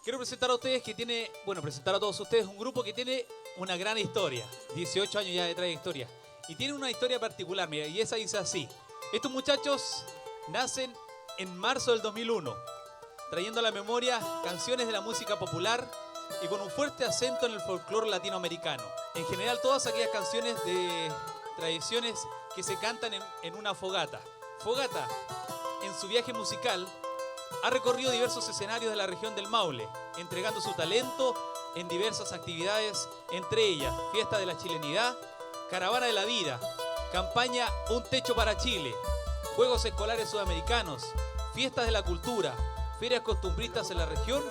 Quiero presentar a ustedes presentar a todos ustedes un grupo que tiene una gran historia. 18 años ya de trayectoria. Y tiene una historia particular, mira, y esa dice así. Estos muchachos nacen en marzo del 2001, trayendo a la memoria canciones de la música popular y con un fuerte acento en el folclore latinoamericano. En general, todas aquellas canciones de tradiciones que se cantan en una fogata. Fogata, en su viaje musical, ha recorrido diversos escenarios de la región del Maule, entregando su talento en diversas actividades, entre ellas Fiesta de la Chilenidad, Caravana de la Vida, campaña Un Techo para Chile, Juegos Escolares Sudamericanos, Fiestas de la Cultura, ferias costumbristas en la región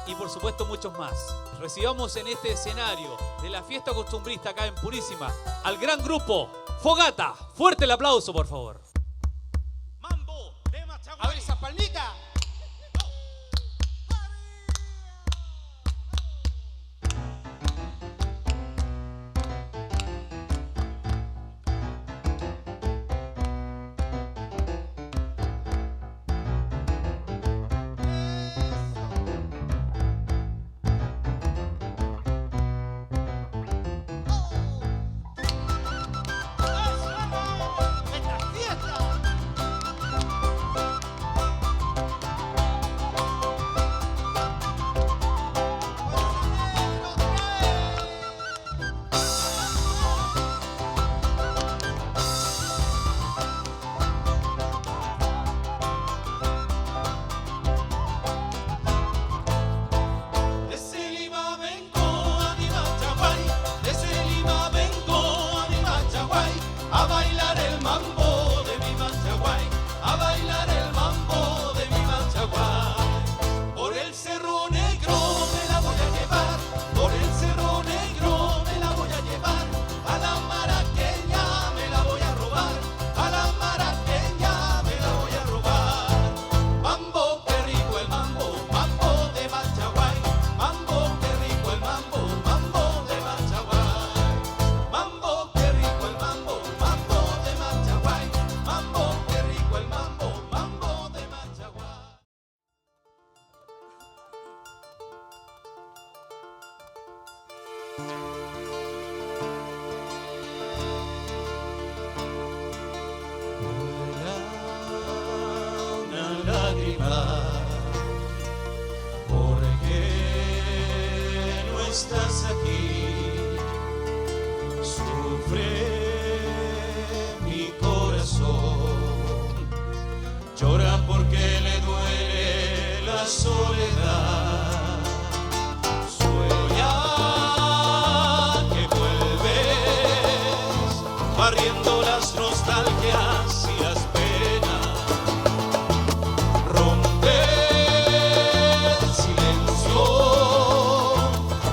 y por supuesto muchos más. Recibamos en este escenario de la fiesta costumbrista acá en Purísima al gran grupo Fogata. Fuerte el aplauso, por favor. Mambo de Machaguay. A ver esa palmita. Estás aquí, sufre mi corazón, llora porque le duele la soledad, sueña que vuelves, barriendo las nostalgias y las penas, rompe el silencio,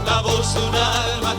la voz de un alma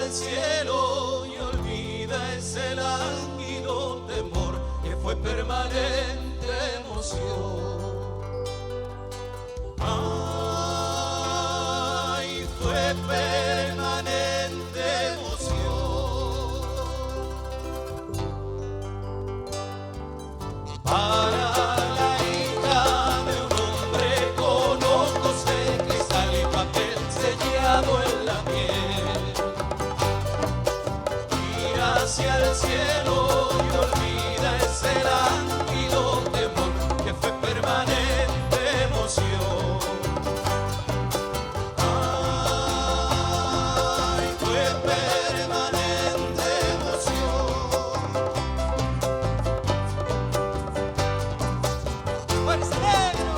al cielo y olvida ese lánguido temor que fue permanente emoción. Ay, fue permanente emoción. Para la hija de un hombre con ojos de cristal y papel sellado en la piel, mira hacia el cielo y olvida ese lánguido temor que fue permanente emoción. Ay, fue permanente emoción. ¡Fuerza, negro!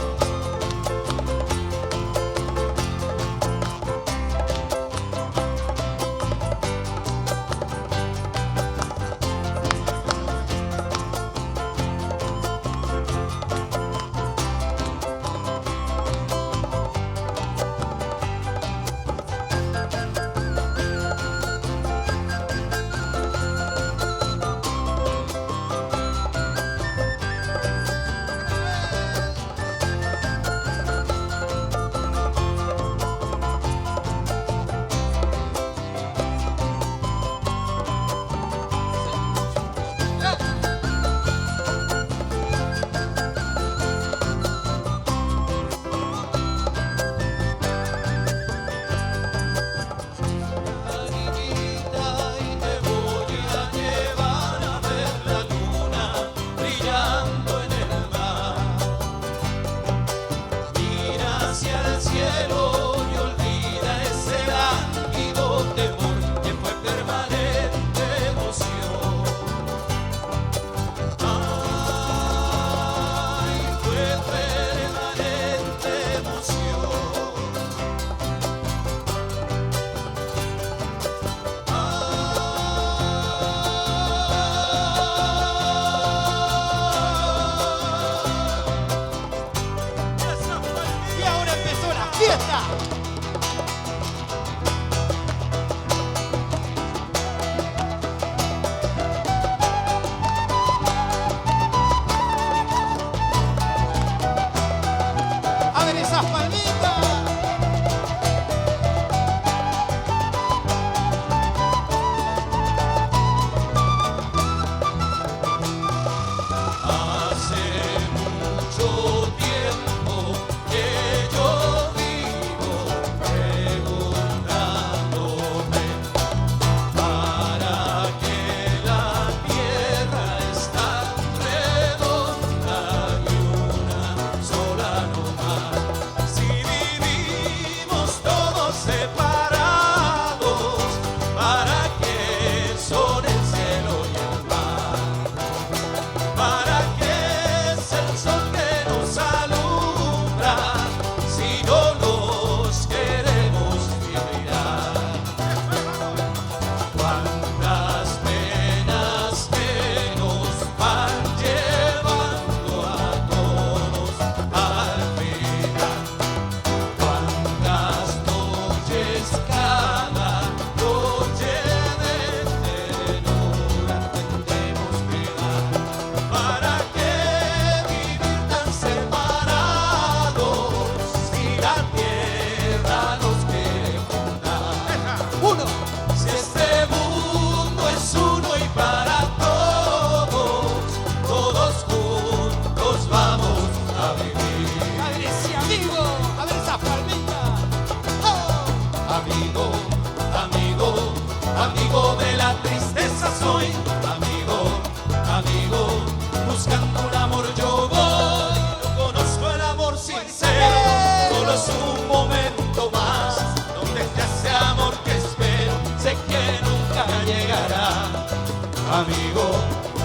Amigo,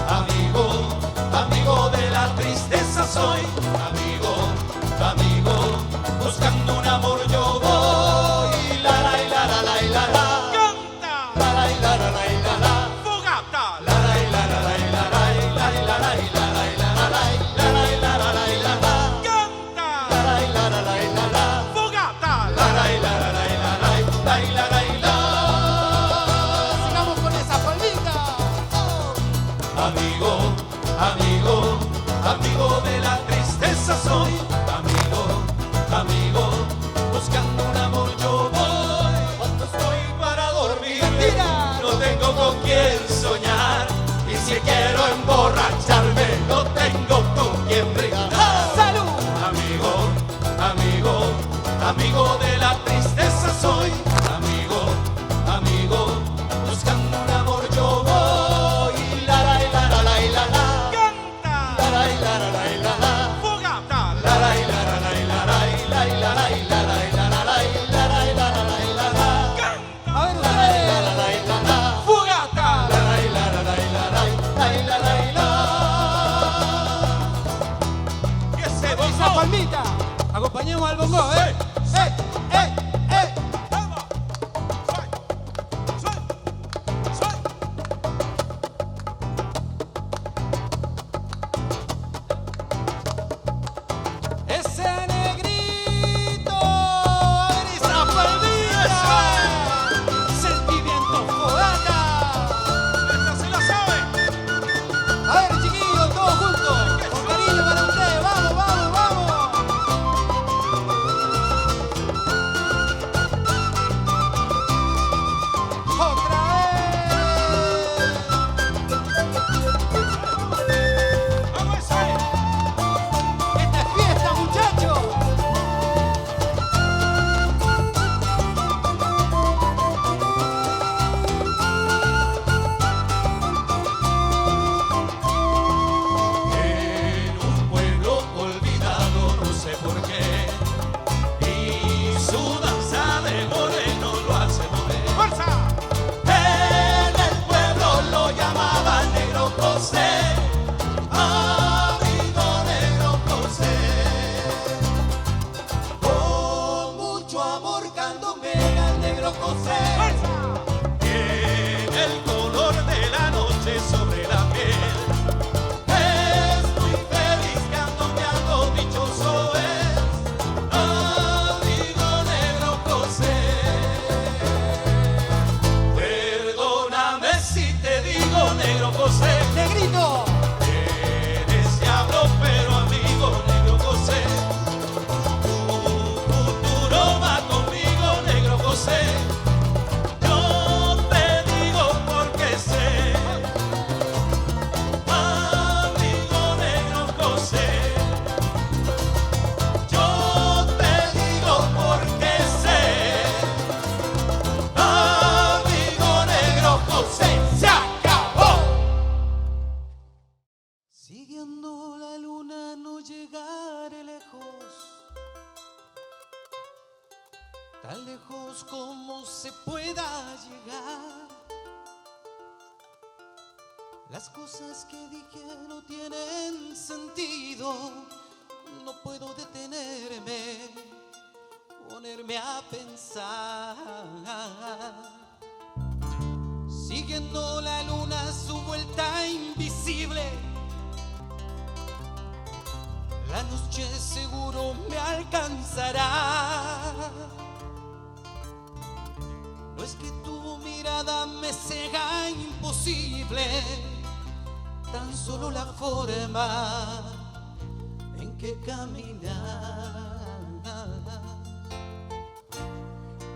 amigo, amigo de la tristeza soy. Amigo, amigo, buscando un amor yo voy. La la la la la la la. Canta. La la la la la la la. Fogata. La la la la la la la la la la la. Canta. La la la la la la. Fogata. La la la la la la la la la. esa palmita. Acompañemos al bongo, ¿eh? Ese negrito, a ver esa palmita. Sentimiento fogata. ¡Esta se la sabe! A ver, chiquillos, todos juntos. Con cariño para ustedes. Vamos, vamos, vamos. Otra vez. ¡Vamos esa! Esta es fiesta, muchachos. En un pueblo olvidado, no sé por qué, y su danza de moreno lo hace mover. ¡Fuerza! En el pueblo lo llamaban Negro José, amigo Negro José. Con mucho amor candombeña al Negro José. Tiene el color de la noche sobre la piel. Es muy feliz candombeando, dichoso es, amigo Negro José. Perdóname si te digo, Negro José, Negrito. eres diablo, pero amigo Negro José. Tu futuro va conmigo, Negro José. Yo te digo porque sé, amigo Negro José. Yo te digo porque sé, amigo Negro José. ¡Se acabó! Siguiendo la luna no llegaré lejos, tan lejos como se pueda llegar. Las cosas que dije no tienen sentido, no puedo detenerme, ponerme a pensar. Siguiendo la luna su vuelta invisible, la noche seguro me alcanzará. No es que tu mirada me sea imposible, tan solo la forma en que caminas.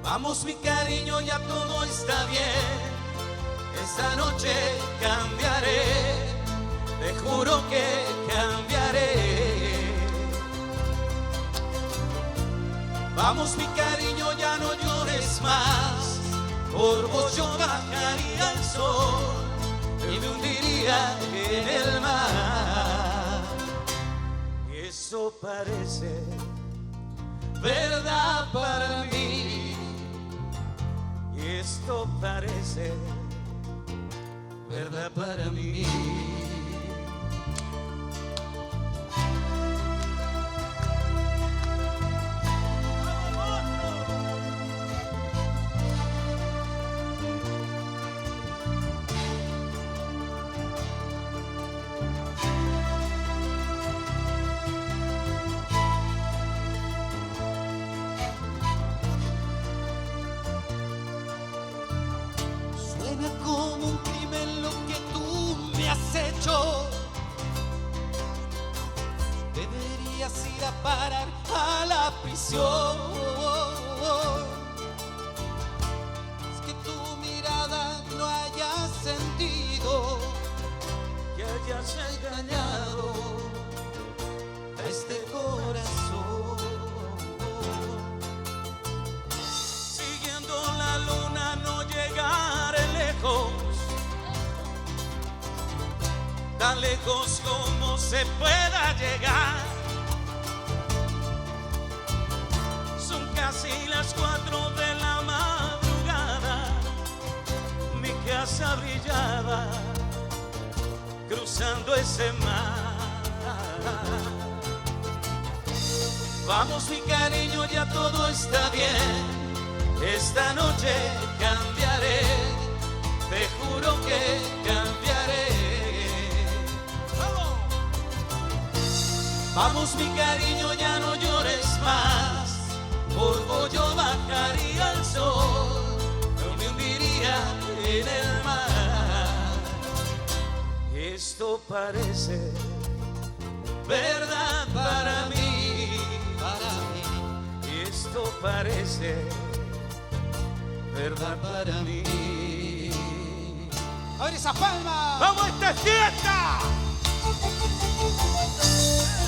Vamos mi cariño, ya todo está bien. Esta noche cambiaré, te juro que cambiaré. Vamos mi cariño, ya no llores más. Por vos yo bajaría al sol y me hundiría en el mar. Y eso parece verdad para mí. Y esto parece verdad para mí. Suena como un crimen lo que tú me has hecho. Deberías ir a parar a la prisión. Es que tu mirada no haya sentido, Que hayas engañado a este corazón. siguiendo la luna, no llegaré lejos, tan lejos como se pueda llegar. Son casi las 4 de la madrugada, mi casa brillaba cruzando ese mar. Vamos mi cariño, ya todo está bien. Esta noche cambiaré, te juro que cambiaré. Vamos mi cariño, ya no llores más. Por yo bajaría al sol, no me hundiría en el mar. Esto parece verdad para mí, esto parece verdad para mí. ¡Abre esa palma! ¡Vamos a esta fiesta!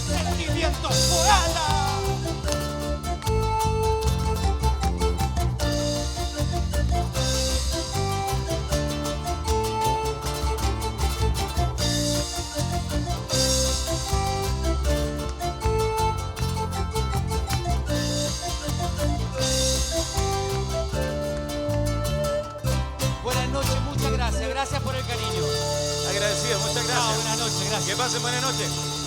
¡Sentimientos por ala! Buenas noches, muchas gracias. Gracias por el cariño. Agradecido, muchas gracias. Buenas noches, gracias. Que pasen buena noche.